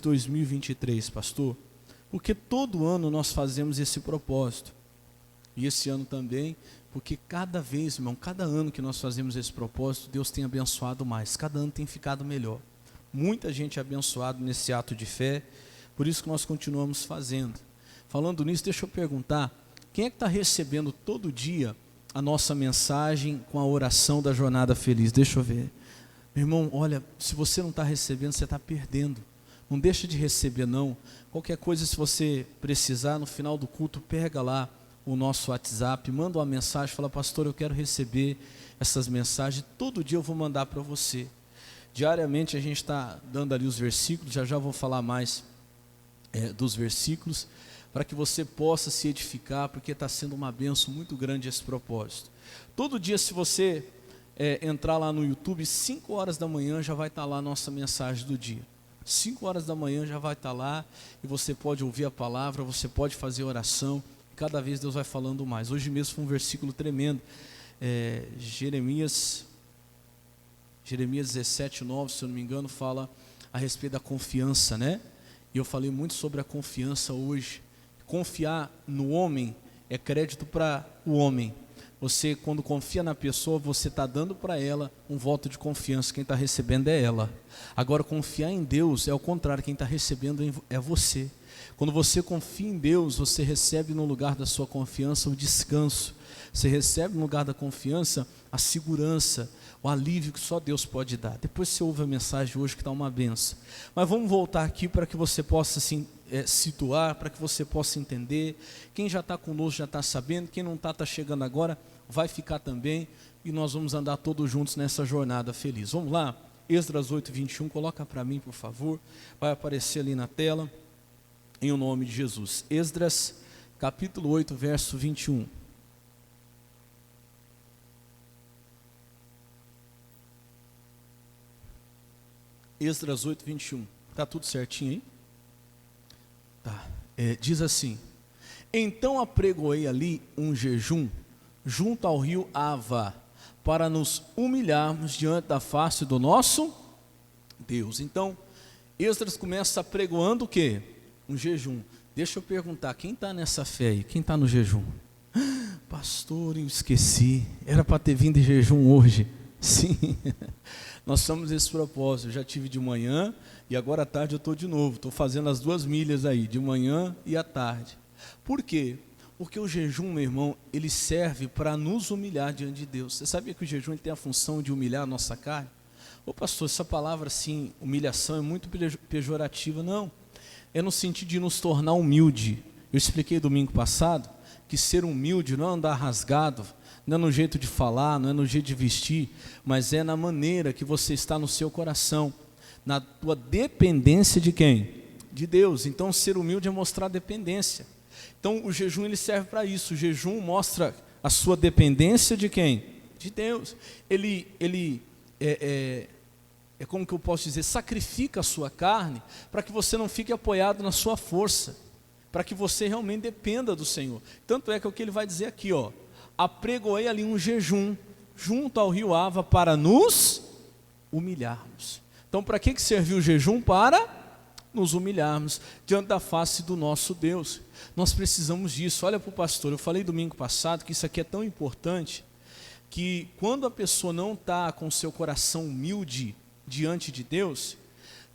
2023, pastor? Porque todo ano nós fazemos esse propósito. E esse ano também, porque cada vez, irmão, cada ano que nós fazemos esse propósito, Deus tem abençoado mais. Cada ano tem ficado melhor. Muita gente é abençoada nesse ato de fé, por isso que nós continuamos fazendo. Falando nisso, deixa eu perguntar, quem é que está recebendo todo dia a nossa mensagem com a oração da Jornada Feliz? Deixa eu ver. Meu irmão, olha, se você não está recebendo, você está perdendo. Não deixa de receber, não. Qualquer coisa, se você precisar, no final do culto, pega lá o nosso WhatsApp, manda uma mensagem, fala, pastor, eu quero receber essas mensagens, todo dia eu vou mandar para você. Diariamente a gente está dando ali os versículos, já vou falar mais dos versículos, para que você possa se edificar, porque está sendo uma bênção muito grande esse propósito. Todo dia, se você entrar lá no YouTube, 5 horas da manhã já vai estar lá a nossa mensagem do dia. 5 horas da manhã já vai estar lá, e você pode ouvir a palavra, você pode fazer oração, cada vez Deus vai falando mais. Hoje mesmo foi um versículo tremendo, Jeremias 17:9, se eu não me engano, fala a respeito da confiança, né? E eu falei muito sobre a confiança hoje. Confiar no homem é crédito para o homem. Você, quando confia na pessoa, você está dando para ela um voto de confiança, quem está recebendo é ela. Agora, confiar em Deus é o contrário, quem está recebendo é você. Quando você confia em Deus, você recebe no lugar da sua confiança o descanso. Você recebe no lugar da confiança a segurança, o alívio que só Deus pode dar. Depois você ouve a mensagem hoje que está uma benção. Mas vamos voltar aqui para que você possa situar, para que você possa entender. Quem já está conosco já está sabendo, quem não está chegando agora, vai ficar também. E nós vamos andar todos juntos nessa jornada feliz. Vamos lá? Esdras 8:21, coloca para mim, por favor. Vai aparecer ali na tela. Em o nome de Jesus. Esdras, capítulo 8, verso 21. Esdras 8, 21. Está tudo certinho aí? Tá. Diz assim: então apregoei ali um jejum junto ao rio Ava, para nos humilharmos diante da face do nosso Deus. Então, Esdras começa apregoando o quê? Um jejum. Deixa eu perguntar, quem está nessa fé aí? Quem está no jejum? Pastor, eu esqueci, era para ter vindo em jejum hoje. Sim, nós somos esse propósito. Eu já tive de manhã e agora à tarde eu estou de novo. Estou fazendo as 2 milhas aí, de manhã e à tarde. Por quê? Porque o jejum, meu irmão, ele serve para nos humilhar diante de Deus. Você sabia que o jejum ele tem a função de humilhar a nossa carne? Ô pastor, essa palavra assim, humilhação, é muito pejorativa. Não. É no sentido de nos tornar humilde. Eu expliquei domingo passado que ser humilde não é andar rasgado, não é no jeito de falar, não é no jeito de vestir, mas é na maneira que você está no seu coração, na tua dependência de quem? De Deus. Então ser humilde é mostrar dependência. Então o jejum ele serve para isso. O jejum mostra a sua dependência de quem? De Deus. Ele como que eu posso dizer, sacrifica a sua carne para que você não fique apoiado na sua força, para que você realmente dependa do Senhor. Tanto é que é o que ele vai dizer aqui, ó, apregoei ali um jejum junto ao rio Ava para nos humilharmos. Então para que serviu o jejum? Para nos humilharmos diante da face do nosso Deus. Nós precisamos disso. Olha para o pastor, eu falei domingo passado que isso aqui é tão importante, que quando a pessoa não está com o seu coração humilde diante de Deus,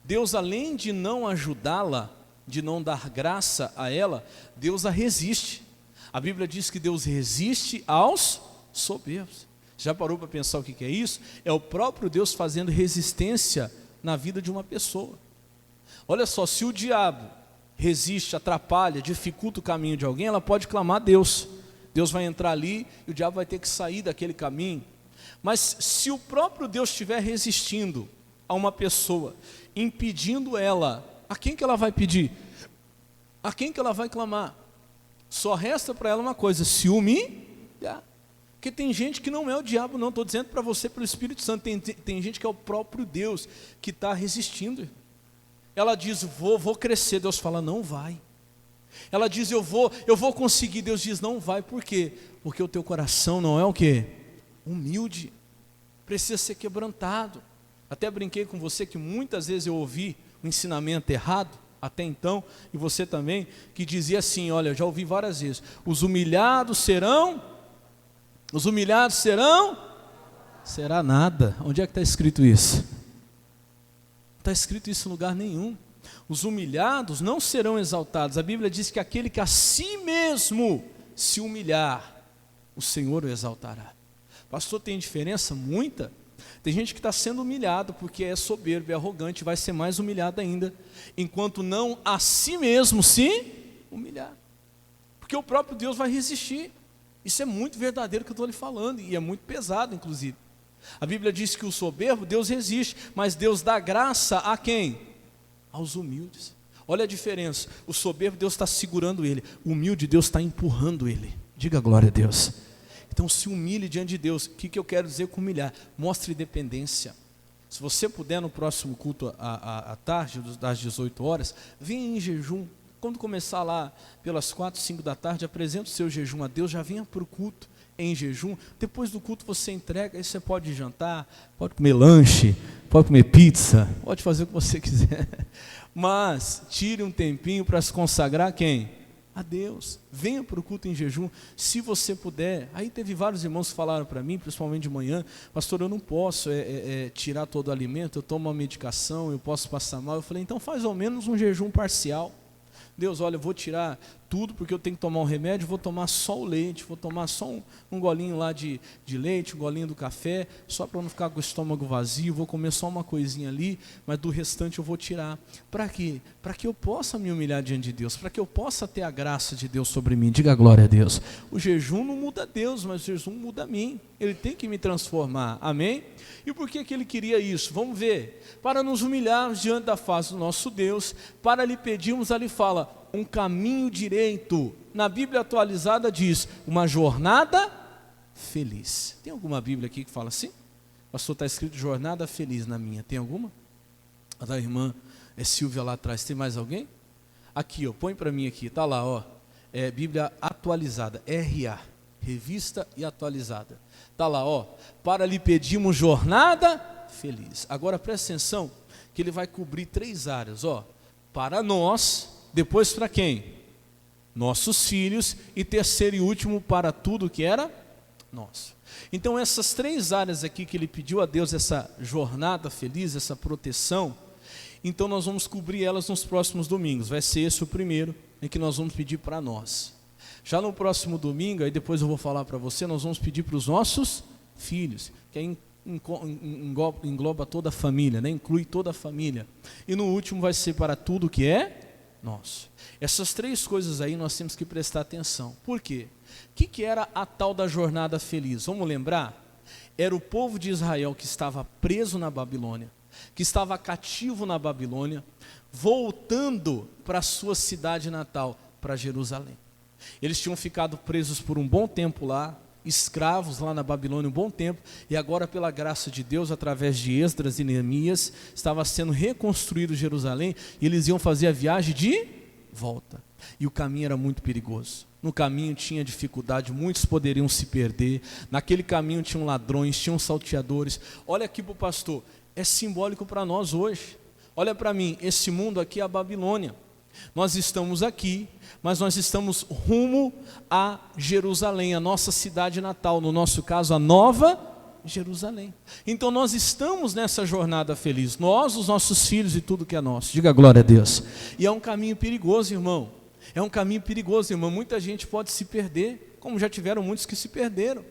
Deus, além de não ajudá-la, de não dar graça a ela, Deus a resiste. A Bíblia diz que Deus resiste aos soberbos. Já parou para pensar o que é isso? É o próprio Deus fazendo resistência na vida de uma pessoa. Olha só, se o diabo resiste, atrapalha, dificulta o caminho de alguém, ela pode clamar a Deus. Deus vai entrar ali e o diabo vai ter que sair daquele caminho. Mas se o próprio Deus estiver resistindo a uma pessoa, impedindo ela, a quem que ela vai pedir? A quem que ela vai clamar? Só resta para ela uma coisa: se humilhar. Porque tem gente que não é o diabo, não. Estou dizendo para você pelo Espírito Santo. Tem gente que é o próprio Deus que está resistindo. Ela diz, vou crescer. Deus fala, não vai. Ela diz, eu vou conseguir. Deus diz, não vai. Por quê? Porque o teu coração não é o quê? Humilde. Precisa ser quebrantado. Até brinquei com você que muitas vezes eu ouvi um ensinamento errado até então, e você também, que dizia assim, olha, eu já ouvi várias vezes, os humilhados serão, será nada. Onde é que está escrito isso? Não está escrito isso em lugar nenhum. Os humilhados não serão exaltados. A Bíblia diz que aquele que a si mesmo se humilhar, o Senhor o exaltará. Pastor, tem diferença? Muita. Tem gente que está sendo humilhado porque é soberbo e arrogante, vai ser mais humilhado ainda, enquanto não a si mesmo se humilhar. Porque o próprio Deus vai resistir. Isso é muito verdadeiro que eu estou lhe falando, e é muito pesado, inclusive. A Bíblia diz que o soberbo, Deus resiste, mas Deus dá graça a quem? Aos humildes. Olha a diferença, o soberbo, Deus está segurando ele, o humilde, Deus está empurrando ele. Diga glória a Deus. Então se humilhe diante de Deus. O que eu quero dizer com humilhar? Mostre dependência. Se você puder no próximo culto à tarde, das 18 horas, venha em jejum. Quando começar lá pelas 4, 5 da tarde, apresente o seu jejum a Deus, já venha para o culto em jejum. Depois do culto você entrega, aí você pode jantar, pode comer lanche, pode comer pizza, pode fazer o que você quiser. Mas tire um tempinho para se consagrar a quem? A Deus. Venha para o culto em jejum, se você puder. Aí teve vários irmãos que falaram para mim, principalmente de manhã, pastor, eu não posso tirar todo o alimento, eu tomo uma medicação, eu posso passar mal. Eu falei, então faz ao menos um jejum parcial. Deus, olha, eu vou tirar tudo porque eu tenho que tomar um remédio, vou tomar só o leite, vou tomar só um golinho lá de leite, um golinho do café, só para não ficar com o estômago vazio, vou comer só uma coisinha ali, mas do restante eu vou tirar. Para quê? Para que eu possa me humilhar diante de Deus, para que eu possa ter a graça de Deus sobre mim. Diga glória a Deus. O jejum não muda Deus, mas o jejum muda a mim. Ele tem que me transformar, amém? E por que ele queria isso? Vamos ver. Para nos humilharmos diante da face do nosso Deus, para lhe pedirmos, ali fala, um caminho direito. Na Bíblia atualizada diz, uma jornada feliz. Tem alguma Bíblia aqui que fala assim? Pastor, está escrito jornada feliz na minha. Tem alguma? A da irmã Silvia lá atrás. Tem mais alguém? Aqui, ó, põe para mim aqui. Está lá, ó. É Bíblia atualizada. RA. Revista e atualizada. Está lá, ó. Para lhe pedirmos jornada feliz. Agora presta atenção que ele vai cobrir 3 áreas, ó. Para nós, depois para quem? Nossos filhos, e terceiro e último, para tudo que era nosso. Então essas 3 áreas aqui que ele pediu a Deus, essa jornada feliz, essa proteção, então nós vamos cobrir elas nos próximos domingos. Vai ser esse o primeiro em que nós vamos pedir para nós. Já no próximo domingo, aí depois eu vou falar para você, nós vamos pedir para os nossos filhos, que aí engloba toda a família, né? Inclui toda a família. E no último vai ser para tudo que é nosso. Essas 3 coisas aí nós temos que prestar atenção. Por quê? O que era a tal da jornada feliz? Vamos lembrar? Era o povo de Israel que estava preso na Babilônia, que estava cativo na Babilônia, voltando para a sua cidade natal, para Jerusalém. Eles tinham ficado presos por um bom tempo lá, escravos lá na Babilônia um bom tempo, e agora pela graça de Deus, através de Esdras e Neemias, estava sendo reconstruído Jerusalém, e eles iam fazer a viagem de volta, e o caminho era muito perigoso. No caminho tinha dificuldade, muitos poderiam se perder, naquele caminho tinham ladrões, tinham salteadores. Olha aqui para o pastor, é simbólico para nós hoje. Olha para mim, esse mundo aqui é a Babilônia. Nós estamos aqui, mas nós estamos rumo a Jerusalém, a nossa cidade natal, no nosso caso a Nova Jerusalém. Então nós estamos nessa jornada feliz, nós, os nossos filhos e tudo que é nosso. Diga glória a Deus. E é um caminho perigoso, irmão. É um caminho perigoso, irmão. Muita gente pode se perder, como já tiveram muitos que se perderam.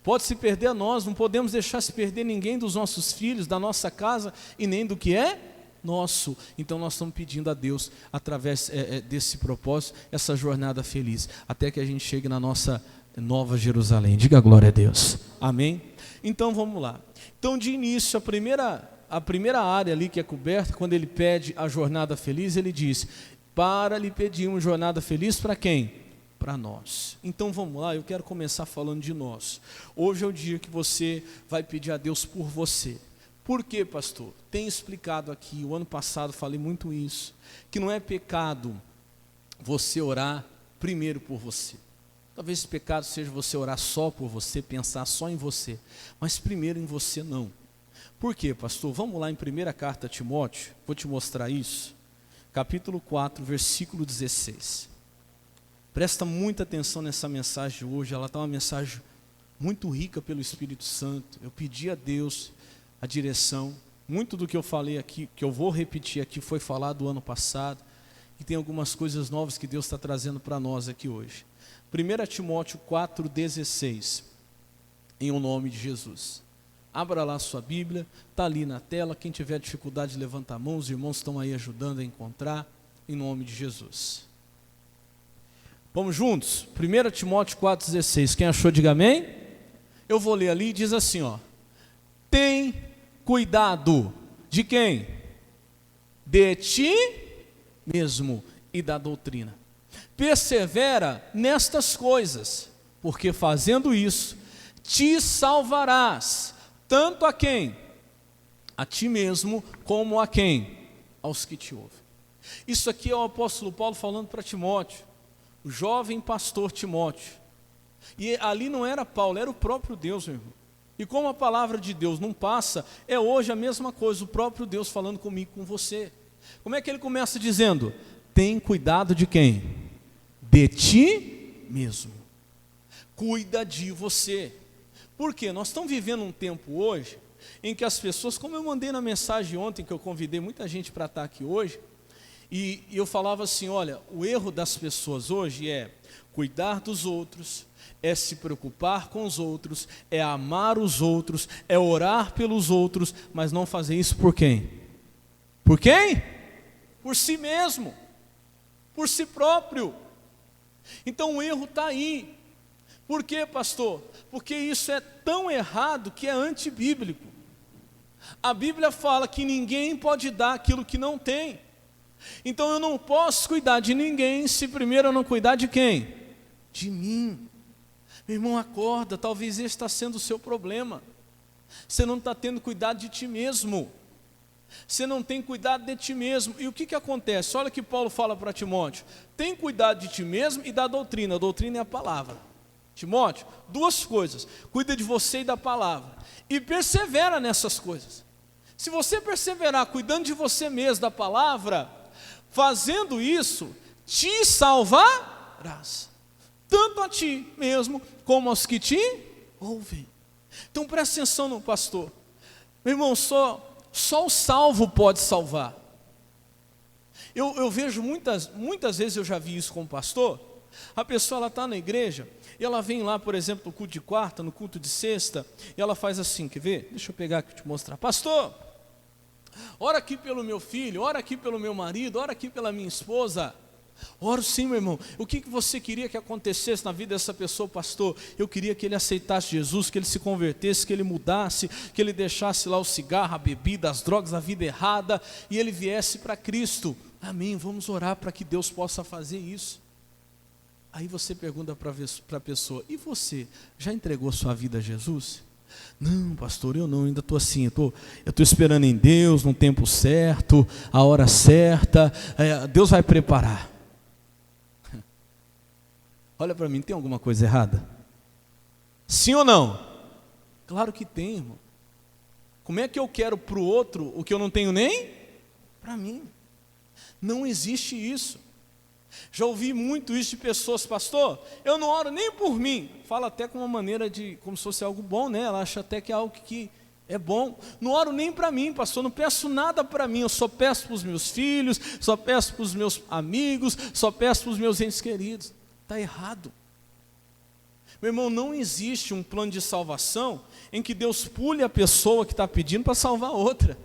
Pode se perder a nós, não podemos deixar se perder ninguém dos nossos filhos, da nossa casa e nem do que é nosso. Então nós estamos pedindo a Deus, através desse propósito, essa jornada feliz, até que a gente chegue na nossa Nova Jerusalém. Diga glória a Deus. Amém? Então vamos lá. Então de início, a primeira área ali que é coberta, quando ele pede a jornada feliz, ele diz, para lhe pedirmos jornada feliz para quem? Para nós. Então vamos lá, eu quero começar falando de nós. Hoje é o dia que você vai pedir a Deus por você. Por quê, pastor? Tenho explicado aqui, o ano passado falei muito isso, que não é pecado você orar primeiro por você. Talvez esse pecado seja você orar só por você, pensar só em você, mas primeiro em você não. Por quê, pastor? Vamos lá em 1ª carta a Timóteo, vou te mostrar isso. Capítulo 4, versículo 16. Presta muita atenção nessa mensagem de hoje, ela está uma mensagem muito rica pelo Espírito Santo. Eu pedi a Deus a direção. Muito do que eu falei aqui, que eu vou repetir aqui, foi falado ano passado. E tem algumas coisas novas que Deus está trazendo para nós aqui hoje. 1 Timóteo 4,16. Em o nome de Jesus. Abra lá a sua Bíblia, está ali na tela. Quem tiver dificuldade, levanta a mão. Os irmãos estão aí ajudando a encontrar. Em nome de Jesus. Vamos juntos? 1 Timóteo 4,16. Quem achou, diga amém. Eu vou ler ali, diz assim, ó. Tem cuidado de quem? De ti mesmo e da doutrina. Persevera nestas coisas, porque fazendo isso, te salvarás, tanto a quem? A ti mesmo, como a quem? Aos que te ouvem. Isso aqui é o apóstolo Paulo falando para Timóteo, o jovem pastor Timóteo. E ali não era Paulo, era o próprio Deus, meu irmão. E como a palavra de Deus não passa, é hoje a mesma coisa, o próprio Deus falando comigo, com você. Como é que ele começa dizendo? Tem cuidado de quem? De ti mesmo. Cuida de você. Por quê? Nós estamos vivendo um tempo hoje, em que as pessoas, como eu mandei na mensagem ontem, que eu convidei muita gente para estar aqui hoje, e eu falava assim, olha, o erro das pessoas hoje é cuidar dos outros, é se preocupar com os outros, é amar os outros, é orar pelos outros, mas não fazer isso por quem? Por quem? Por si mesmo, por si próprio. Então o erro está aí. Por quê, pastor? Porque isso é tão errado que é antibíblico. A Bíblia fala que ninguém pode dar aquilo que não tem. Então eu não posso cuidar de ninguém se primeiro eu não cuidar de quem? De mim. Meu irmão, acorda, talvez esse está sendo o seu problema. Você não está tendo cuidado de ti mesmo. Você não tem cuidado de ti mesmo. E o que acontece? Olha que Paulo fala para Timóteo. Tem cuidado de ti mesmo e da doutrina. A doutrina é a palavra. Timóteo, duas coisas. Cuida de você e da palavra. E persevera nessas coisas. Se você perseverar cuidando de você mesmo, da palavra, fazendo isso, te salvarás. Tanto a ti mesmo, como aos que te ouvem. Então presta atenção no pastor. Meu irmão, só o salvo pode salvar. Eu vejo muitas vezes, eu já vi isso como pastor, a pessoa está na igreja, e ela vem lá, por exemplo, no culto de quarta, no culto de sexta, e ela faz assim, quer ver? Deixa eu pegar aqui e te mostrar. Pastor, ora aqui pelo meu filho, ora aqui pelo meu marido, ora aqui pela minha esposa. Oro sim, meu irmão. O que você queria que acontecesse na vida dessa pessoa, pastor? Eu queria que ele aceitasse Jesus, que ele se convertesse, que ele mudasse, que ele deixasse lá o cigarro, a bebida, as drogas, a vida errada, e ele viesse para Cristo. Amém, vamos orar para que Deus possa fazer isso. Aí você pergunta para a pessoa, e você, já entregou sua vida a Jesus? Não, pastor, eu não, ainda estou assim, eu estou esperando em Deus, no tempo certo, a hora certa, Deus vai preparar. Olha para mim, tem alguma coisa errada? Sim ou não? Claro que tem, irmão. Como é que eu quero para o outro o que eu não tenho nem para mim? Não existe isso. Já ouvi muito isso de pessoas, pastor, eu não oro nem por mim. Fala até com uma maneira de, como se fosse algo bom, né? Ela acha até que é algo que é bom. Não oro nem para mim, pastor, não peço nada para mim, eu só peço para os meus filhos, só peço para os meus amigos, só peço para os meus entes queridos. Está errado. Meu irmão, não existe um plano de salvação em que Deus pule a pessoa que está pedindo para salvar outra.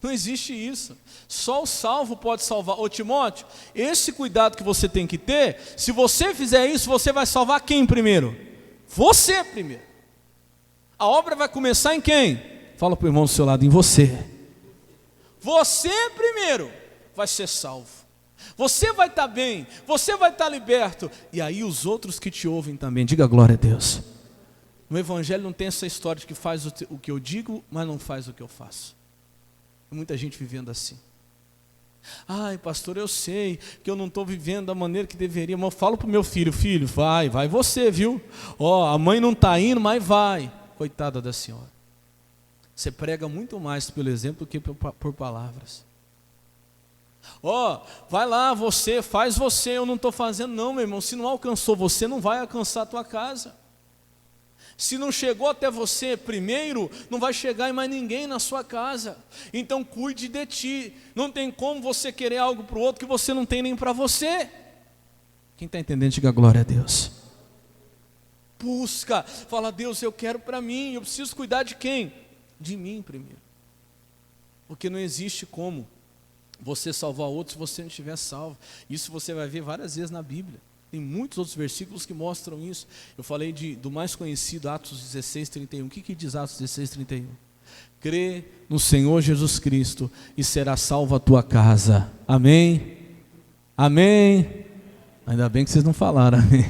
Não existe isso. Só o salvo pode salvar. Ô Timóteo, esse cuidado que você tem que ter, se você fizer isso, você vai salvar quem primeiro? Você primeiro. A obra vai começar em quem? Fala para o irmão do seu lado, em você. Você primeiro vai ser salvo. Você vai estar bem, você vai estar liberto. E aí os outros que te ouvem também, diga glória a Deus. No Evangelho não tem essa história de que faz o que eu digo, mas não faz o que eu faço. Tem muita gente vivendo assim. Ai, pastor, eu sei que eu não estou vivendo da maneira que deveria, mas eu falo para o meu filho, filho, vai você, viu? Ó, a mãe não está indo, mas vai. Coitada da senhora. Você prega muito mais pelo exemplo do que por palavras. Vai lá você, faz você, eu não estou fazendo não, meu irmão. Se não alcançou você, não vai alcançar a tua casa. Se não chegou até você primeiro, não vai chegar em mais ninguém na sua casa. Então cuide de ti. Não tem como você querer algo para o outro que você não tem nem para você. Quem está entendendo, diga glória a Deus. Busca, fala, Deus, eu quero para mim. Eu preciso cuidar de quem? De mim primeiro. Porque não existe como você salvar outros se você não estiver salvo. Isso você vai ver várias vezes na Bíblia. Tem muitos outros versículos que mostram isso. Eu falei do mais conhecido, Atos 16:31. O que diz Atos 16:31? Crê no Senhor Jesus Cristo e será salva a tua casa. Amém? Amém? Ainda bem que vocês não falaram amém.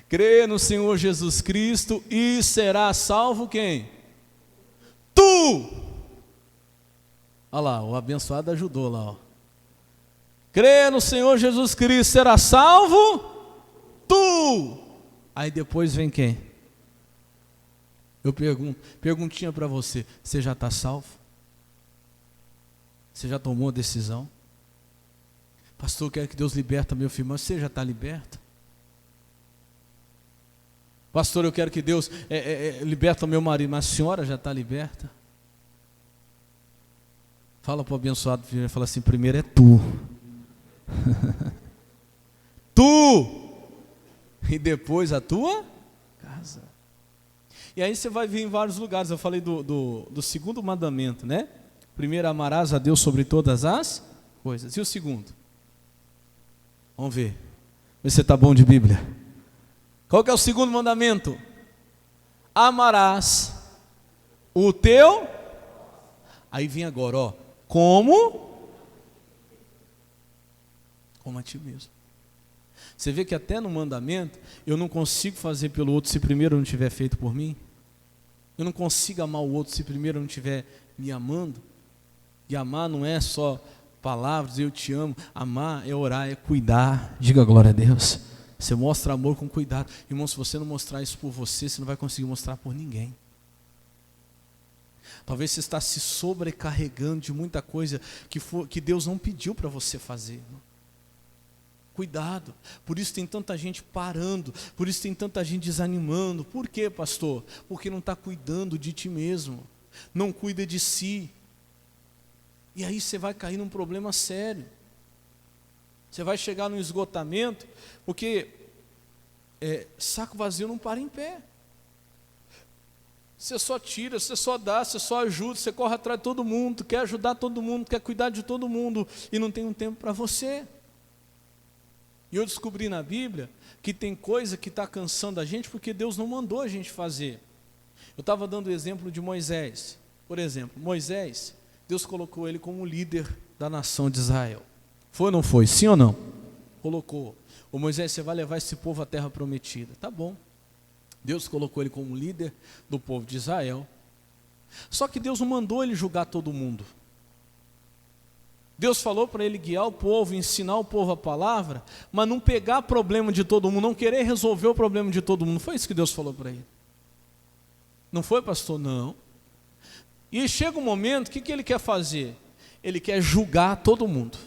Crê no Senhor Jesus Cristo e será salvo quem? Tu! Olha lá, o abençoado ajudou lá, ó. Crê no Senhor Jesus Cristo, será salvo tu. Aí depois vem quem? Eu perguntinha para você, você já está salvo? Você já tomou a decisão? Pastor, eu quero que Deus liberta meu filho, mas você já está liberto? Pastor, eu quero que Deus liberta meu marido, mas a senhora já está liberta? Fala para o abençoado, fala assim, primeiro é tu. Tu e depois a tua casa. E aí você vai ver em vários lugares. Eu falei do segundo mandamento, né? Primeiro, amarás a Deus sobre todas as coisas. E o segundo? Vamos ver. Vê se você está bom de Bíblia. Qual que é o segundo mandamento? Amarás o teu. Aí vem agora, ó. Como a ti mesmo. Você vê que até no mandamento, eu não consigo fazer pelo outro se primeiro não tiver feito por mim. Eu não consigo amar o outro se primeiro não estiver me amando. E amar não é só palavras, eu te amo. Amar é orar, é cuidar. Diga glória a Deus. Você mostra amor com cuidado. Irmão, se você não mostrar isso por você, você não vai conseguir mostrar por ninguém. Talvez você está se sobrecarregando de muita coisa que Deus não pediu para você fazer. Cuidado, por isso tem tanta gente parando, por isso tem tanta gente desanimando. Por quê, pastor? Porque não está cuidando de ti mesmo, não cuida de si. E aí você vai cair num problema sério. Você vai chegar num esgotamento, porque saco vazio não para em pé. Você só tira, você só dá, você só ajuda, você corre atrás de todo mundo, quer ajudar todo mundo, quer cuidar de todo mundo, e não tem um tempo para você. E eu descobri na Bíblia que tem coisa que está cansando a gente porque Deus não mandou a gente fazer. Eu estava dando o exemplo de Moisés. Por exemplo, Moisés, Deus colocou ele como líder da nação de Israel. Foi ou não foi? Sim ou não? Colocou. Ô Moisés, você vai levar esse povo à terra prometida. Tá bom. Deus colocou ele como líder do povo de Israel. Só que Deus não mandou ele julgar todo mundo. Deus falou para ele guiar o povo, ensinar o povo a palavra, mas não pegar problema de todo mundo, não querer resolver o problema de todo mundo. Foi isso que Deus falou para ele. Não foi, pastor? Não. E chega um momento, o que ele quer fazer? Ele quer julgar todo mundo.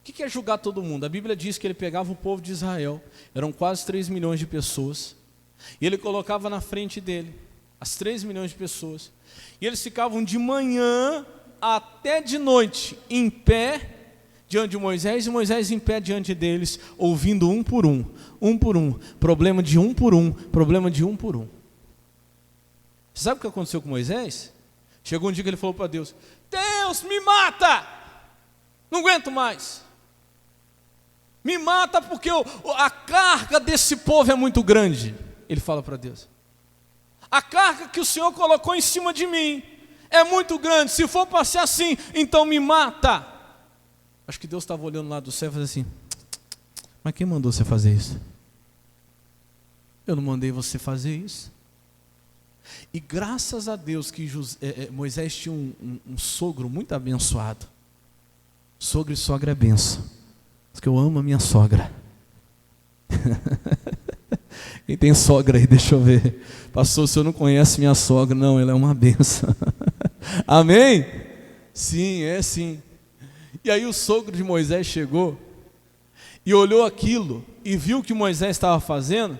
O que é julgar todo mundo? A Bíblia diz que ele pegava o povo de Israel, eram quase 3 milhões de pessoas, e ele colocava na frente dele as 3 milhões de pessoas, e eles ficavam de manhã até de noite, em pé, diante de Moisés, e Moisés em pé diante deles, ouvindo um por um, problema de um por um, problema de um por um. Você sabe o que aconteceu com Moisés? Chegou um dia que ele falou para Deus, Deus, me mata, não aguento mais, me mata porque a carga desse povo é muito grande. Ele fala para Deus, a carga que o Senhor colocou em cima de mim é muito grande, se for para ser assim, então me mata. Acho que Deus estava olhando lá do céu e falou assim, mas quem mandou você fazer isso? Eu não mandei você fazer isso. E graças a Deus que Moisés tinha um sogro muito abençoado. Sogro e sogra é benção, porque eu amo a minha sogra. Quem tem sogra aí, deixa eu ver. Pastor, o senhor não conhece minha sogra? Não, ela é uma benção. Amém? Sim, é sim. E aí o sogro de Moisés chegou e olhou aquilo e viu o que Moisés estava fazendo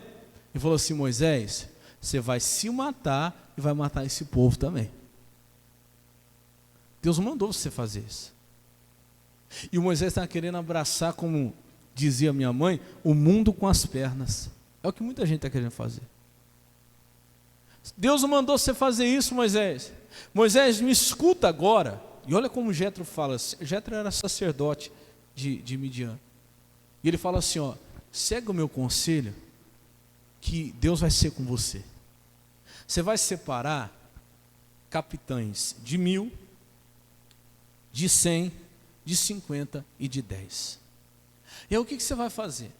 e falou assim: Moisés, você vai se matar e vai matar esse povo também. Deus mandou você fazer isso. E o Moisés estava querendo abraçar, como dizia minha mãe, o mundo com as pernas. É o que muita gente está querendo fazer. Deus mandou você fazer isso, Moisés. Moisés, me escuta agora. E olha como Jetro fala. Jetro era sacerdote de Midian. E ele fala assim, ó: segue o meu conselho, que Deus vai ser com você. Você vai separar capitães de 1000, de 100, de 50 e de 10. E aí o que você vai fazer?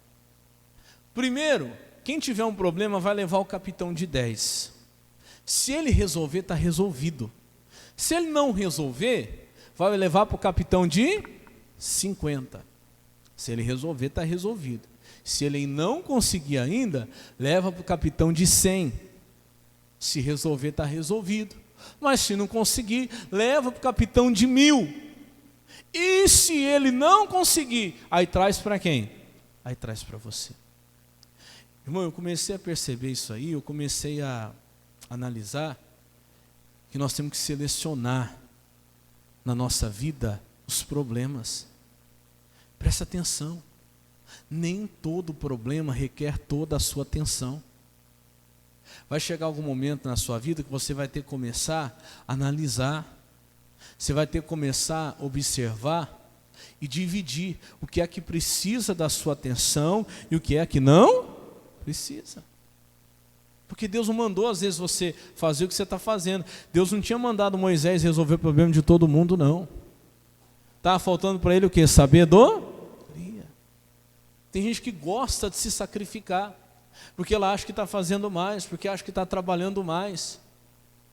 Primeiro, quem tiver um problema vai levar o capitão de 10. Se ele resolver, está resolvido. Se ele não resolver, vai levar para o capitão de 50. Se ele resolver, está resolvido. Se ele não conseguir ainda, leva para o capitão de 100. Se resolver, está resolvido. Mas se não conseguir, leva para o capitão de 1000. E se ele não conseguir, aí traz para quem? Aí traz para você. Irmão, eu comecei a perceber isso aí, eu comecei a analisar que nós temos que selecionar na nossa vida os problemas. Presta atenção, nem todo problema requer toda a sua atenção. Vai chegar algum momento na sua vida que você vai ter que começar a analisar, você vai ter que começar a observar e dividir o que é que precisa da sua atenção e o que é que não precisa. Porque Deus não mandou às vezes você fazer o que você está fazendo. Deus não tinha mandado Moisés resolver o problema de todo mundo, não. Estava faltando para ele o que? Sabedoria. Tem gente que gosta de se sacrificar, porque ela acha que está fazendo mais, porque acha que está trabalhando mais.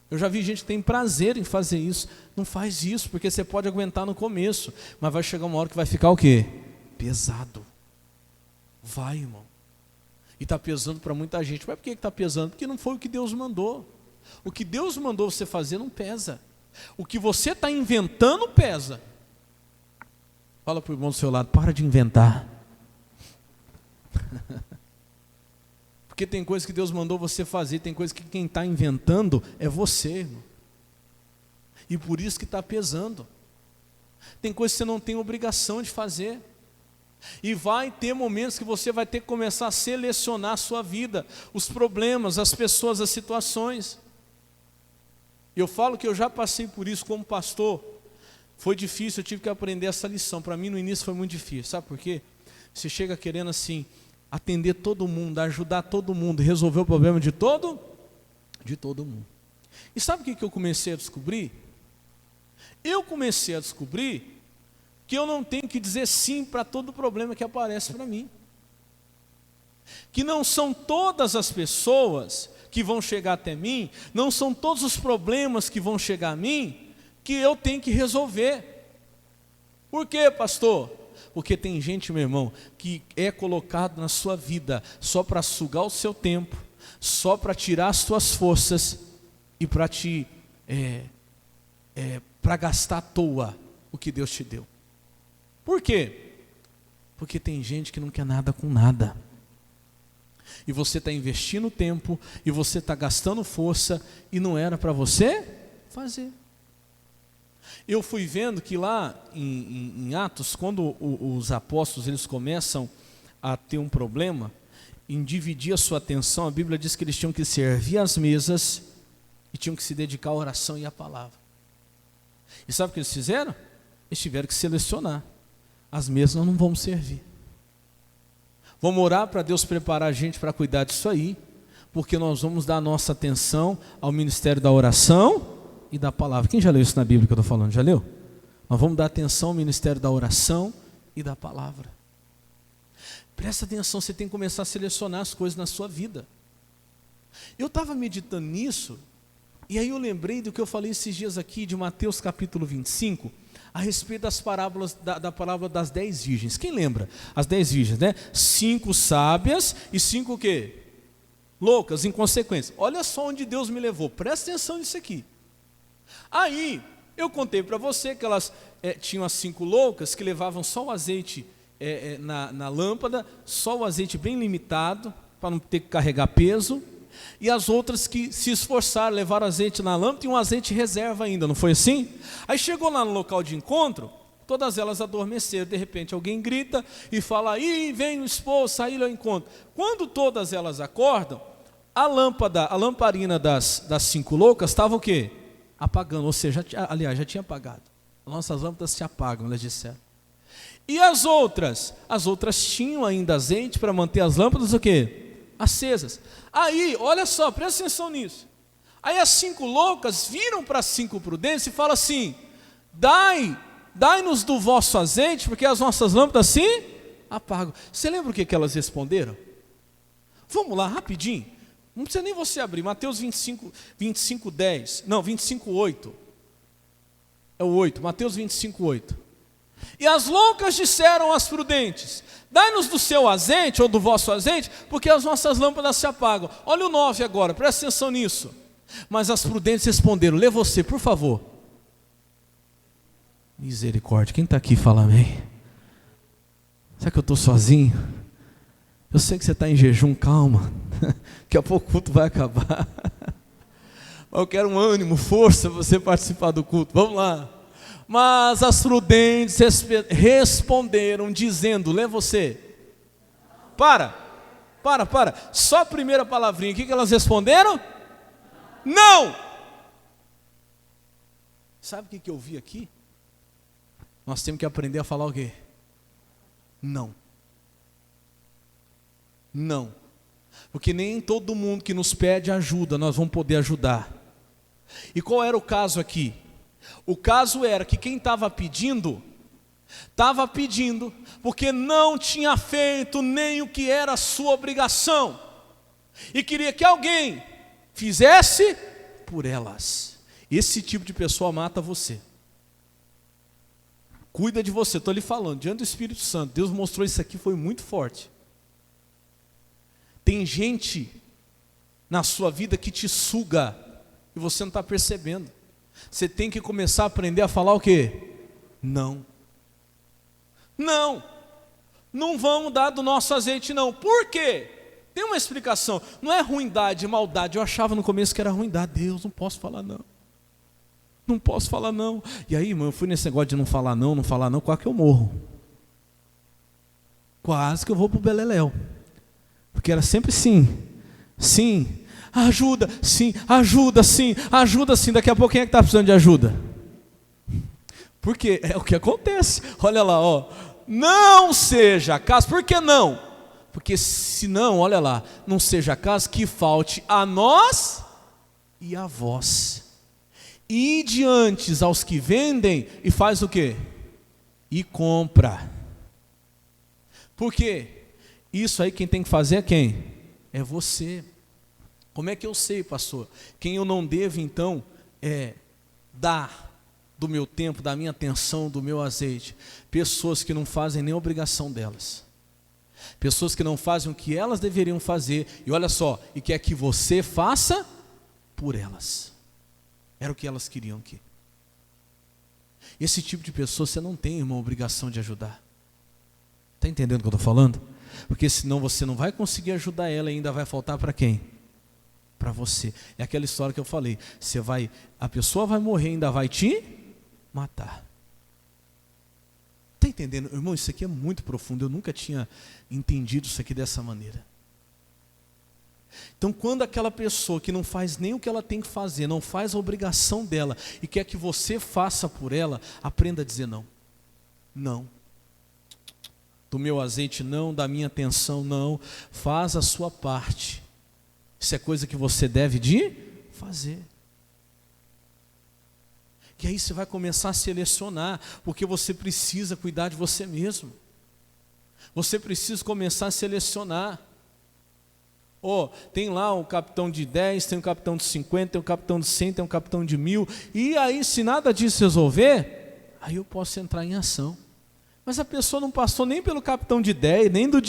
Eu já vi gente que tem prazer em fazer isso. Não faz isso, porque você pode aguentar no começo, mas vai chegar uma hora que vai ficar o quê? Pesado. Vai, irmão. E está pesando para muita gente. Mas por que está pesando? Porque não foi o que Deus mandou. O que Deus mandou você fazer não pesa. O que você está inventando pesa. Fala para o irmão do seu lado: para de inventar. Porque tem coisa que Deus mandou você fazer, tem coisa que quem está inventando é você, irmão. E por isso que está pesando. Tem coisa que você não tem obrigação de fazer. E vai ter momentos que você vai ter que começar a selecionar a sua vida, os problemas, as pessoas, as situações. Eu falo que eu já passei por isso como pastor. Foi difícil, eu tive que aprender essa lição. Para mim no início foi muito difícil. Sabe por quê? Você chega querendo assim atender todo mundo, ajudar todo mundo, resolver o problema de todo mundo. E sabe o que eu comecei a descobrir? Eu comecei a descobrir que eu não tenho que dizer sim para todo problema que aparece para mim. Que não são todas as pessoas que vão chegar até mim, não são todos os problemas que vão chegar a mim, que eu tenho que resolver. Por quê, pastor? Porque tem gente, meu irmão, que é colocado na sua vida só para sugar o seu tempo, só para tirar as suas forças e para te para gastar à toa o que Deus te deu. Por quê? Porque tem gente que não quer nada com nada. E você está investindo tempo, e você está gastando força, e não era para você fazer. Eu fui vendo que lá em Atos, quando os apóstolos eles começam a ter um problema em dividir a sua atenção, a Bíblia diz que eles tinham que servir as mesas e tinham que se dedicar à oração e à palavra. E sabe o que eles fizeram? Eles tiveram que selecionar. As mesas nós não vamos servir. Vamos orar para Deus preparar a gente para cuidar disso aí, porque nós vamos dar a nossa atenção ao ministério da oração e da palavra. Quem já leu isso na Bíblia que eu estou falando? Já leu? Nós vamos dar atenção ao ministério da oração e da palavra. Presta atenção, você tem que começar a selecionar as coisas na sua vida. Eu estava meditando nisso, e aí eu lembrei do que eu falei esses dias aqui, de Mateus capítulo 25, a respeito das parábolas, da parábola das 10 virgens. Quem lembra? As 10 virgens, né? 5 sábias e 5 o quê? loucas, inconsequentes. Olha só onde Deus me levou, presta atenção nisso aqui. Aí, eu contei para você que elas tinham as 5 loucas que levavam só o azeite na lâmpada, só o azeite bem limitado, para não ter que carregar peso, e as outras que se esforçaram, levaram azeite na lâmpada e um azeite reserva ainda, não foi assim? Aí chegou lá no local de encontro, todas elas adormeceram, de repente alguém grita e fala, ih, vem o esposo, saíram ao encontro. Quando todas elas acordam, a lamparina das 5 loucas estava o quê? Apagando, ou seja, aliás, já tinha apagado. Nossas lâmpadas se apagam, elas disseram. E as outras tinham ainda azeite para manter as lâmpadas o quê? Acesas. Aí, olha só, presta atenção nisso. Aí as 5 loucas viram para as 5 prudentes e falam assim, dai-nos do vosso azeite, porque as nossas lâmpadas se apagam. Você lembra o que elas responderam? Vamos lá, rapidinho. Não precisa nem você abrir, Mateus 25, 10. Não, 25, 8. É o 8, Mateus 25, 8. E as loucas disseram às prudentes, dai-nos do seu azeite, ou do vosso azeite, porque as nossas lâmpadas se apagam. Olha o 9 agora, presta atenção nisso. Mas as prudentes responderam, lê você, por favor. Misericórdia, quem está aqui fala amém? Será que eu estou sozinho? Eu sei que você está em jejum, calma. Daqui a pouco o culto vai acabar. Eu quero um ânimo, força para você participar do culto. Vamos lá. Mas as prudentes responderam dizendo, lê você. Para. Só a primeira palavrinha. O que elas responderam? Não. Sabe o que eu vi aqui? Nós temos que aprender a falar o quê? Não. Não. Porque nem todo mundo que nos pede ajuda, nós vamos poder ajudar. E qual era o caso aqui? O caso era que quem estava pedindo porque não tinha feito nem o que era a sua obrigação. E queria que alguém fizesse por elas. Esse tipo de pessoa mata você. Cuida de você, estou lhe falando, diante do Espírito Santo. Deus mostrou isso aqui, foi muito forte. Tem gente na sua vida que te suga e você não está percebendo. Você tem que começar a aprender a falar o quê? Não. Não vamos dar do nosso azeite não. Por quê? Tem uma explicação. Não é ruindade, maldade. Eu achava no começo que era ruindade. Deus, não posso falar não. Não posso falar não. E aí, irmão, eu fui nesse negócio de não falar não, quase que eu morro. Quase que eu vou pro beleléu. Porque era sempre sim, ajuda, sim, daqui a pouco quem é que está precisando de ajuda? Porque é o que acontece, olha lá, não seja acaso, por que não? Porque senão, olha lá, não seja acaso que falte a nós e a vós. E diante aos que vendem e faz o quê? E compra. Por quê? Isso aí quem tem que fazer é quem? É você. Como é que eu sei, pastor? Quem eu não devo então dar do meu tempo, da minha atenção, do meu azeite? Pessoas que não fazem nem a obrigação delas. Pessoas que não fazem o que elas deveriam fazer. E olha só, e quer que você faça por elas. Era o que elas queriam aqui. Esse tipo de pessoa você não tem uma obrigação de ajudar. Está entendendo o que eu estou falando? Porque senão você não vai conseguir ajudar ela e ainda vai faltar para quem? Para você. É aquela história que eu falei. A pessoa vai morrer e ainda vai te matar. Está entendendo? Irmão, isso aqui é muito profundo. Eu nunca tinha entendido isso aqui dessa maneira. Então, quando aquela pessoa que não faz nem o que ela tem que fazer, não faz a obrigação dela e quer que você faça por ela, aprenda a dizer não. Não. Do meu azeite não, da minha atenção não. Faz a sua parte. Isso é coisa que você deve de fazer. E aí você vai começar a selecionar, porque você precisa cuidar de você mesmo. Você precisa começar a selecionar. Tem lá um capitão de 10, tem um capitão de 50, tem um capitão de 100, tem um capitão de 1000. E aí, se nada disso resolver, aí eu posso entrar em ação. Mas a pessoa não passou nem pelo capitão de 10, nem do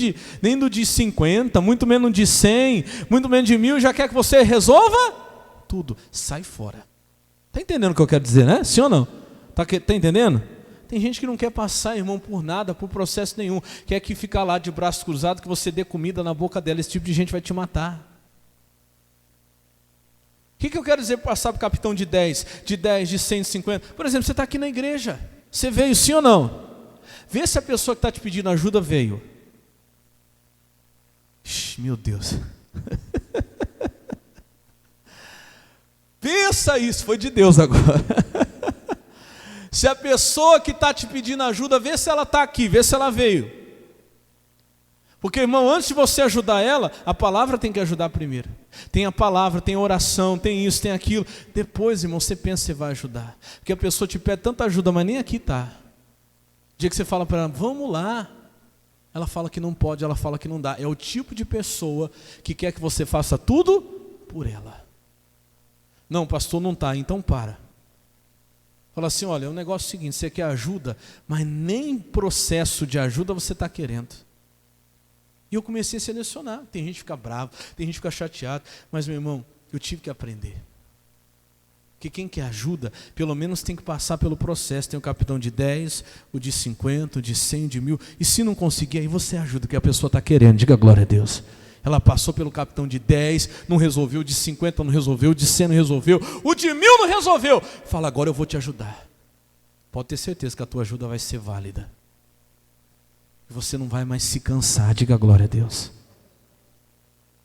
de 50, muito menos de 100, muito menos de 1000, já quer que você resolva tudo. Sai fora. Está entendendo o que eu quero dizer, né? Sim ou não? Está entendendo? Tem gente que não quer passar, irmão, por nada, por processo nenhum. Quer que ficar lá de braço cruzado, que você dê comida na boca dela. Esse tipo de gente vai te matar. O que eu quero dizer para passar para o capitão de 10, de 150? Por exemplo, você está aqui na igreja. Você veio, sim ou não? Vê se a pessoa que está te pedindo ajuda veio. Meu Deus. Pensa isso, foi de Deus agora. Se a pessoa que está te pedindo ajuda, vê se ela está aqui, vê se ela veio. Porque, irmão, antes de você ajudar ela, a palavra tem que ajudar primeiro. Tem a palavra, tem a oração, tem isso, tem aquilo. Depois, irmão, você pensa que você vai ajudar. Porque a pessoa te pede tanta ajuda, mas nem aqui está. O dia que você fala para ela, vamos lá. Ela fala que não pode, ela fala que não dá. É o tipo de pessoa que quer que você faça tudo por ela. Não, pastor, não está, então para. Fala assim, olha, o negócio é o seguinte, você quer ajuda, mas nem processo de ajuda você está querendo. E eu comecei a selecionar. Tem gente que fica bravo, tem gente que fica chateado, mas, meu irmão, eu tive que aprender. Porque quem quer ajuda, pelo menos tem que passar pelo processo. Tem o capitão de 10, o de 50, o de 100, de 1000. E se não conseguir, aí você ajuda, que a pessoa está querendo. Diga glória a Deus. Ela passou pelo capitão de 10, não resolveu, o de 50 não resolveu, o de 100 não resolveu, o de 1000 não resolveu. Fala, agora eu vou te ajudar. Pode ter certeza que a tua ajuda vai ser válida. E você não vai mais se cansar, diga glória a Deus.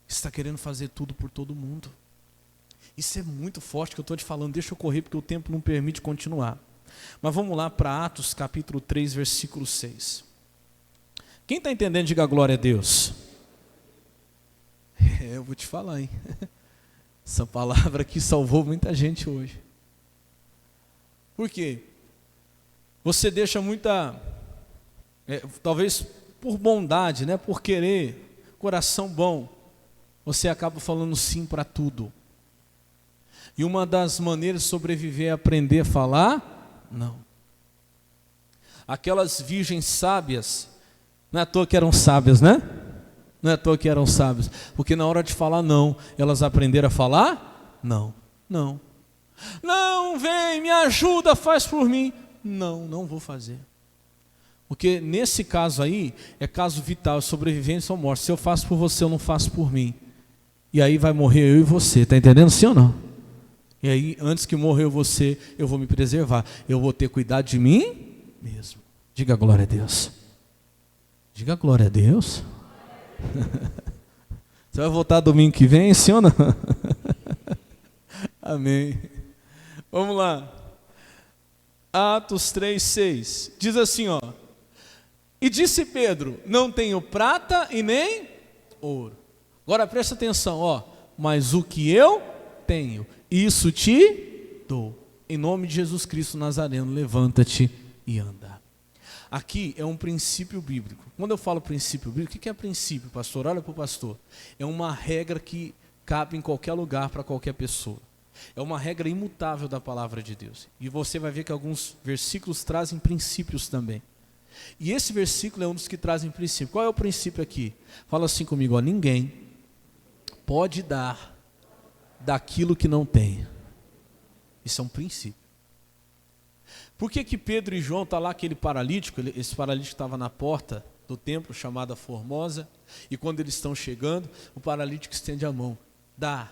Você está querendo fazer tudo por todo mundo. Isso é muito forte que eu estou te falando, deixa eu correr porque o tempo não permite continuar. Mas vamos lá para Atos capítulo 3, versículo 6. Quem está entendendo, diga glória a Deus. Eu vou te falar, hein? Essa palavra aqui salvou muita gente hoje. Por quê? Você deixa muita, talvez por bondade, né? Por querer, coração bom, você acaba falando sim para tudo. E uma das maneiras de sobreviver é aprender a falar não. Aquelas virgens sábias, não é à toa que eram sábias, né? Não é à toa que eram sábios, porque na hora de falar não, elas aprenderam a falar não, não. Não, vem, me ajuda, faz por mim. Não, não vou fazer. Porque nesse caso aí, é caso vital, sobrevivência ou morte. Se eu faço por você, eu não faço por mim. E aí vai morrer eu e você, está entendendo sim ou não? E aí, antes que morrer você, eu vou me preservar. Eu vou ter cuidado de mim mesmo. Diga glória a Deus. Diga glória a Deus. Você vai voltar domingo que vem, sim ou não? Amém. Vamos lá. Atos 3:6. Diz assim, ó. E disse Pedro, não tenho prata e nem ouro. Agora presta atenção, ó. Mas o que eu tenho, isso te dou. Em nome de Jesus Cristo Nazareno, levanta-te e anda. Aqui é um princípio bíblico. Quando eu falo princípio bíblico, o que é princípio, pastor? Olha para o pastor. É uma regra que cabe em qualquer lugar para qualquer pessoa. É uma regra imutável da palavra de Deus. E você vai ver que alguns versículos trazem princípios também. E esse versículo é um dos que trazem princípio. Qual é o princípio aqui? Fala assim comigo, ó, ninguém pode dar daquilo que não tem. Isso é um princípio. Por que que Pedro e João estão lá, aquele paralítico, esse paralítico estava na porta do templo, chamada Formosa, e quando eles estão chegando, o paralítico estende a mão, dá.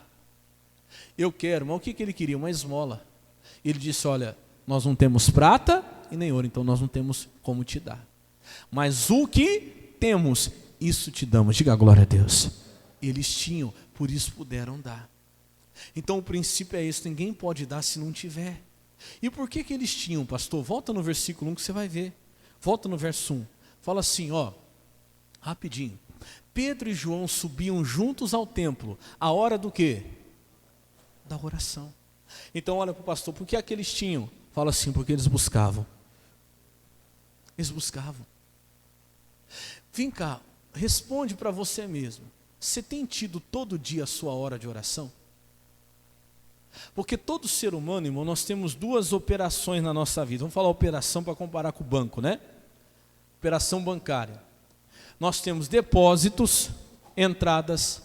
Eu quero, mas o que que ele queria? Uma esmola. Ele disse, olha, nós não temos prata e nem ouro, então nós não temos como te dar. Mas o que temos, isso te damos. Diga glória a Deus. Eles tinham, por isso puderam dar. Então o princípio é esse, ninguém pode dar se não tiver. E por que que eles tinham, pastor? Volta no versículo 1 que você vai ver. Volta no verso 1. Fala assim, ó, rapidinho. Pedro e João subiam juntos ao templo. A hora do quê? Da oração. Então olha para o pastor, por que aqueles tinham? Fala assim, porque eles buscavam. Eles buscavam. Vem cá, responde para você mesmo. Você tem tido todo dia a sua hora de oração? Porque todo ser humano, irmão, nós temos duas operações na nossa vida. Vamos falar operação para comparar com o banco, né? operação bancária. Nós temos depósitos, entradas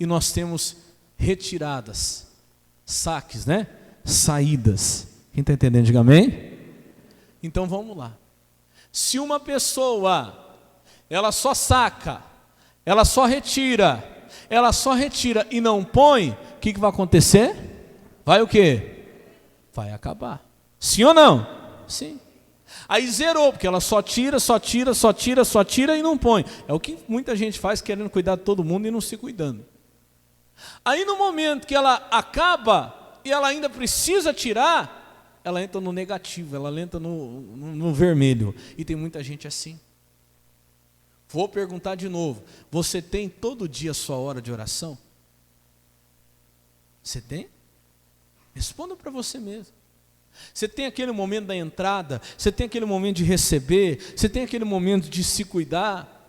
e nós temos retiradas, saques, né? Saídas. Quem está entendendo, diga amém. Então vamos lá. Se uma pessoa, ela só saca, ela só retira e não põe, o que vai acontecer? Vai o quê? Vai acabar. Sim ou não? Sim. Aí zerou, porque ela só tira e não põe. É o que muita gente faz, querendo cuidar de todo mundo e não se cuidando. Aí no momento que ela acaba e ela ainda precisa tirar, ela entra no negativo, ela entra no vermelho. E tem muita gente assim. Vou perguntar de novo, você tem todo dia a sua hora de oração? Você tem? Responda para você mesmo. Você tem aquele momento da entrada, você tem aquele momento de receber, você tem aquele momento de se cuidar.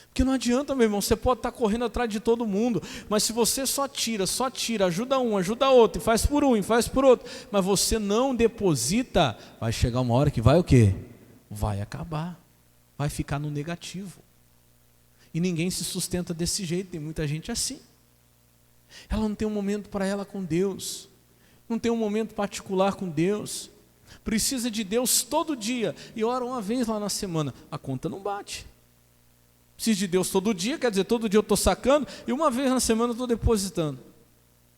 Porque não adianta, meu irmão, você pode estar correndo atrás de todo mundo, mas se você só tira, ajuda um, ajuda outro, e faz por um, e faz por outro, mas você não deposita, vai chegar uma hora que vai o quê? Vai acabar, vai ficar no negativo. E ninguém se sustenta desse jeito, tem muita gente assim. Ela não tem um momento para ela com Deus, não tem um momento particular com Deus, precisa de Deus todo dia, e ora uma vez lá na semana, a conta não bate. Preciso de Deus todo dia, quer dizer, todo dia eu estou sacando, e uma vez na semana eu estou depositando.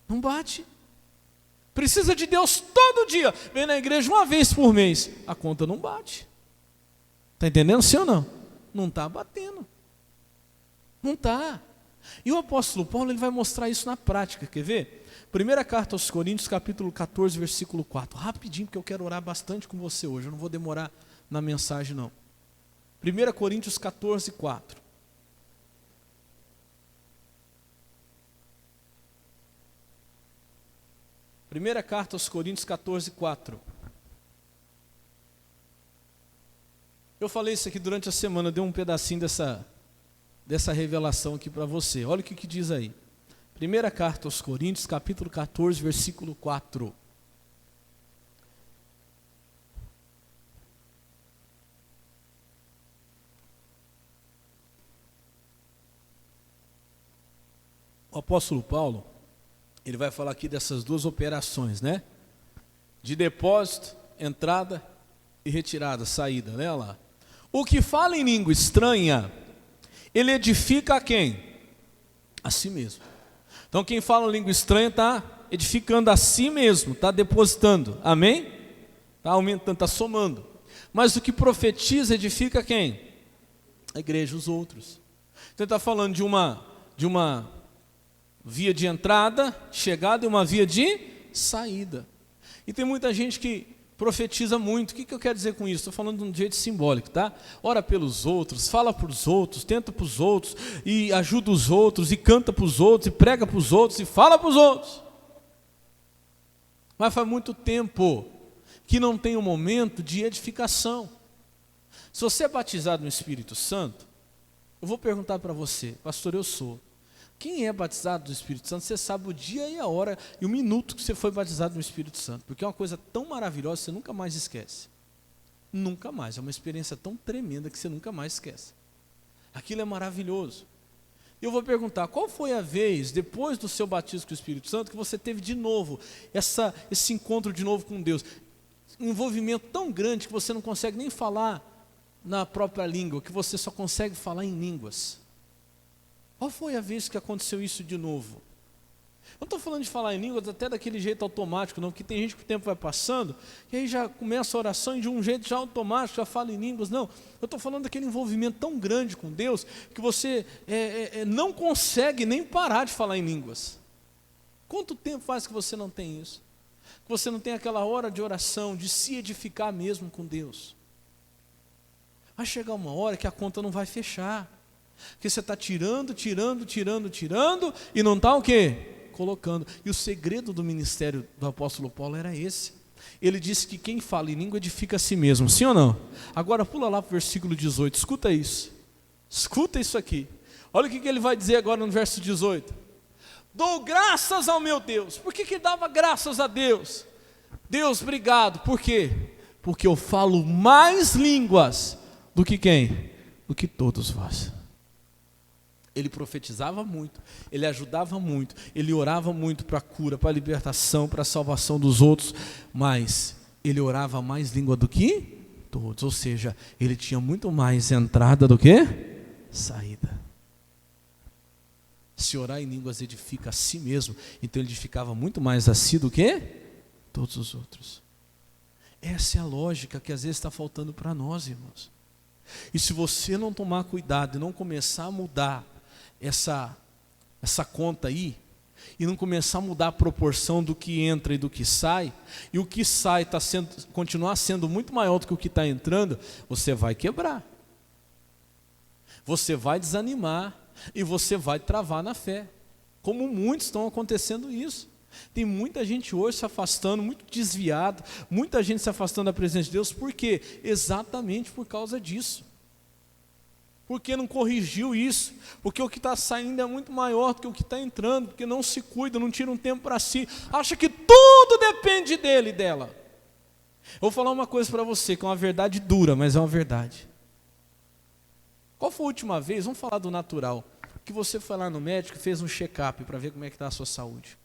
Não bate. Precisa de Deus todo dia, vem na igreja uma vez por mês, a conta não bate. Está entendendo, sim ou não? Não está batendo. Não está. E o apóstolo Paulo ele vai mostrar isso na prática, quer ver? Primeira carta aos Coríntios, capítulo 14, versículo 4. Rapidinho, porque eu quero orar bastante com você hoje, eu não vou demorar na mensagem não. 1 Coríntios 14, 4. Primeira carta aos Coríntios 14, 4. Eu falei isso aqui durante a semana, dei um pedacinho dessa revelação aqui para você. Olha o que diz aí. Primeira carta aos Coríntios, capítulo 14, versículo 4. O apóstolo Paulo, ele vai falar aqui dessas duas operações, né? De depósito, entrada e retirada, saída, né? Olha lá. O que fala em língua estranha, ele edifica a quem? A si mesmo. Então quem fala em língua estranha está edificando a si mesmo, está depositando, amém? Está aumentando, está somando. Mas o que profetiza edifica quem? A igreja, os outros. Então ele está falando de uma via de entrada, chegada, e uma via de saída. E tem muita gente que profetiza muito. O que eu quero dizer com isso? Estou falando de um jeito simbólico, tá? Ora pelos outros, fala para os outros, tenta para os outros, e ajuda os outros, e canta para os outros, e prega para os outros, e fala para os outros. Mas faz muito tempo que não tem um momento de edificação. Se você é batizado no Espírito Santo, eu vou perguntar para você, pastor, eu sou. Quem é batizado do Espírito Santo, você sabe o dia e a hora e o minuto que você foi batizado no Espírito Santo, porque é uma coisa tão maravilhosa, você nunca mais esquece. Nunca mais, é uma experiência tão tremenda que você nunca mais esquece. Aquilo é maravilhoso. E eu vou perguntar, qual foi a vez, depois do seu batismo com o Espírito Santo, que você teve de novo esse encontro de novo com Deus? Um envolvimento tão grande que você não consegue nem falar na própria língua, que você só consegue falar em línguas. Qual foi a vez que aconteceu isso de novo? Eu não estou falando de falar em línguas até daquele jeito automático, não, porque tem gente que o tempo vai passando, e aí já começa a oração e de um jeito já automático, já fala em línguas. Não, eu estou falando daquele envolvimento tão grande com Deus, que você não consegue nem parar de falar em línguas. Quanto tempo faz que você não tem isso? Que você não tem aquela hora de oração, de se edificar mesmo com Deus? Vai chegar uma hora que a conta não vai fechar. Porque você está tirando, e não está o quê? Colocando. E o segredo do ministério do apóstolo Paulo era esse. Ele disse que quem fala em língua edifica a si mesmo, sim ou não? Agora pula lá para o versículo 18, escuta isso. Escuta isso aqui. Olha o que ele vai dizer agora no verso 18. Dou graças ao meu Deus. Por que dava graças a Deus? Deus, obrigado. Por quê? Porque eu falo mais línguas do que quem? Do que todos vós. Ele profetizava muito, ele ajudava muito, ele orava muito para a cura, para a libertação, para a salvação dos outros, mas ele orava mais língua do que todos, ou seja, ele tinha muito mais entrada do que saída. Se orar em línguas edifica a si mesmo, então ele edificava muito mais a si do que todos os outros. Essa é a lógica que às vezes está faltando para nós, irmãos. E se você não tomar cuidado e não começar a mudar essa conta aí, e não começar a mudar a proporção do que entra e do que sai, e o que sai continuar sendo muito maior do que o que está entrando, você vai quebrar. Você vai desanimar e você vai travar na fé. Como muitos estão acontecendo isso. Tem muita gente hoje se afastando, muito desviado, muita gente se afastando da presença de Deus, por quê? Exatamente por causa disso. Porque não corrigiu isso, porque o que está saindo é muito maior do que o que está entrando, porque não se cuida, não tira um tempo para si, acha que tudo depende dele e dela. Eu vou falar uma coisa para você, que é uma verdade dura, mas é uma verdade. Qual foi a última vez, vamos falar do natural, que você foi lá no médico e fez um check-up para ver como é que está a sua saúde?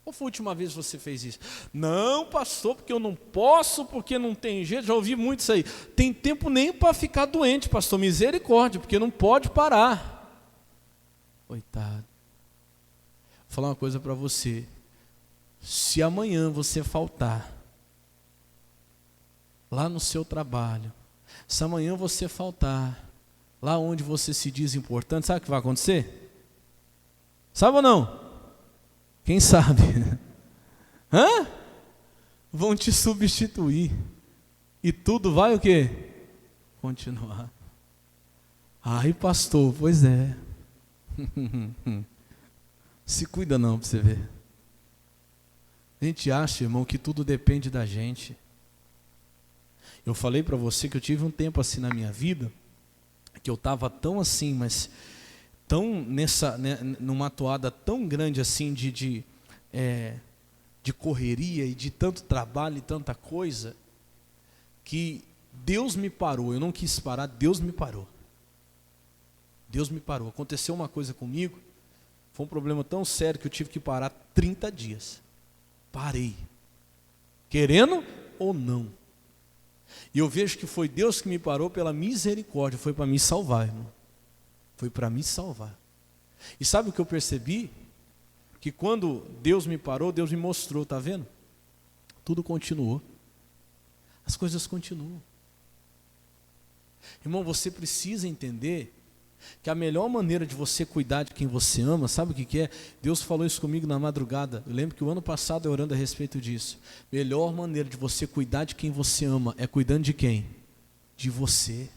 Qual foi a última vez que você fez isso? Não, pastor, porque eu não posso, porque não tem jeito. Já ouvi muito isso aí. Tem tempo nem para ficar doente, pastor, misericórdia, porque não pode parar. Coitado. Vou falar uma coisa para você. Se amanhã você faltar lá no seu trabalho, se amanhã você faltar lá onde você se diz importante, sabe o que vai acontecer? Sabe ou não? Quem sabe? Hã? Vão te substituir. E tudo vai o quê? Continuar. Ai, pastor, pois é. Se cuida não para você ver. A gente acha, irmão, que tudo depende da gente. Eu falei para você que eu tive um tempo assim na minha vida, que eu estava tão assim, mas tão numa toada tão grande assim de correria e de tanto trabalho e tanta coisa, que Deus me parou. Eu não quis parar, Deus me parou. Deus me parou. Aconteceu uma coisa comigo, foi um problema tão sério que eu tive que parar 30 dias. Parei. Querendo ou não. E eu vejo que foi Deus que me parou pela misericórdia, foi para me salvar, irmão. Foi para me salvar. E sabe o que eu percebi? Que quando Deus me parou, Deus me mostrou, está vendo? Tudo continuou. As coisas continuam. Irmão, você precisa entender que a melhor maneira de você cuidar de quem você ama, sabe o que é? Deus falou isso comigo na madrugada. Eu lembro que o ano passado eu orando a respeito disso. Melhor maneira de você cuidar de quem você ama é cuidando de quem? De você.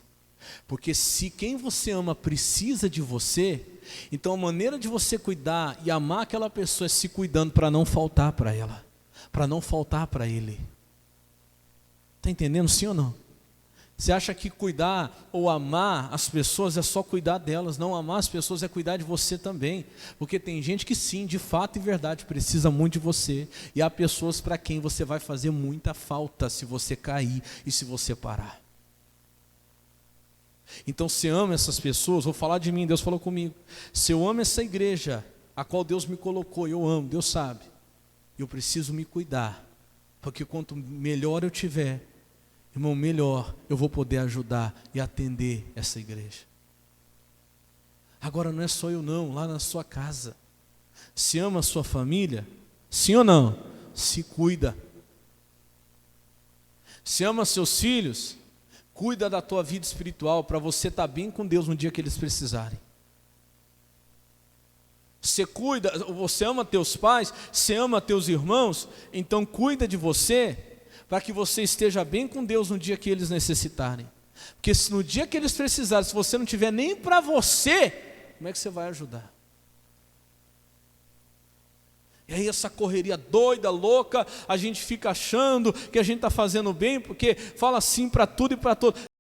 Porque se quem você ama precisa de você, então a maneira de você cuidar e amar aquela pessoa é se cuidando para não faltar para ela, para não faltar para ele. Está entendendo, sim ou não? Você acha que cuidar ou amar as pessoas é só cuidar delas? Não, amar as pessoas é cuidar de você também. Porque tem gente que sim, de fato e verdade, precisa muito de você. E há pessoas para quem você vai fazer muita falta se você cair e se você parar. Então, se eu amo essas pessoas, vou falar de mim, Deus falou comigo. Se eu amo essa igreja, a qual Deus me colocou, eu amo, Deus sabe. Eu preciso me cuidar, porque quanto melhor eu tiver, irmão, melhor eu vou poder ajudar e atender essa igreja. Agora não é só eu não, lá na sua casa. Se ama a sua família, sim ou não? Se cuida. Se ama seus filhos, cuida da tua vida espiritual para você estar bem com Deus no dia que eles precisarem. Você cuida, você ama teus pais, você ama teus irmãos, então cuida de você para que você esteja bem com Deus no dia que eles necessitarem. Porque se no dia que eles precisarem, se você não tiver nem para você, como é que você vai ajudar? E aí essa correria doida, louca, a gente fica achando que a gente está fazendo bem, porque fala sim para tudo e para todo.